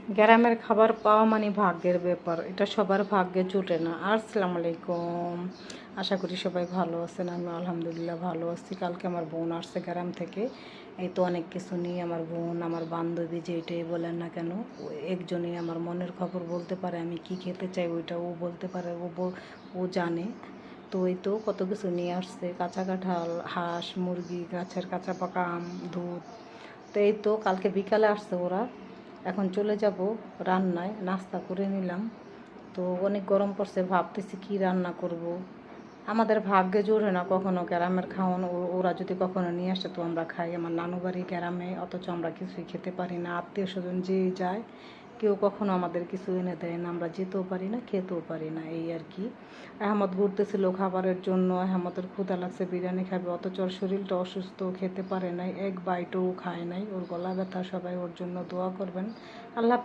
গ্রামের খাবার পাওয়া মানে ভাগ্যের ব্যাপার, এটা সবার ভাগ্যে জুটে না। আসসালামু আলাইকুম, আশা করি সবাই ভালো আছেন। আমি আলহামদুলিল্লাহ ভালো আছি। কালকে আমার বোন আসছে গ্রাম থেকে। এই তো অনেক কিছু নিয়ে আমার বোন, আমার বান্ধবী, যেটাই বলেন না কেন, একজনই আমার মনের খবর বলতে পারে। আমি কি খেতে চাই ওইটা ও বলতে পারে, ও জানে। তো এই তো কত কিছু নিয়ে আসছে, কাঁচা কাঁঠাল, হাঁস, মুরগি, গাছের কাঁচা পাকা আম, দুধ। তো এই তো কালকে বিকালে আসছে ওরা। এখন চলে যাব রান্নায়, নাস্তা করে নিলাম। তো অনেক গরম পড়ছে, ভাবতেছি কি রান্না করব। আমাদের ভাগ্যে জোরে না কখনো গ্রামের খাওয়ানো। ওরা যদি কখনো নিয়ে আসে তো আমরা খাই। আমার নানু বাড়ি গ্রামে, অথচ আমরা কিছুই খেতে পারি না। আত্মীয় স্বজন যেই যায়, কেউ কখনো আমাদের কিছু এনে দেয় না। আমরা যেতেও পারি না, খেতেও পারি না, এই আর কি। আহমদ ঘুরতেছিল খাবারের জন্য, আহমদের ক্ষুধা লাগছে, বিরিয়ানি খাবে, অথচ ওর শরীরটা অসুস্থ, খেতে পারে নাই, এক বাইটও খায় নাই। ওর গলা ব্যথা, সবাই ওর জন্য দোয়া করবেন। আল্লাহ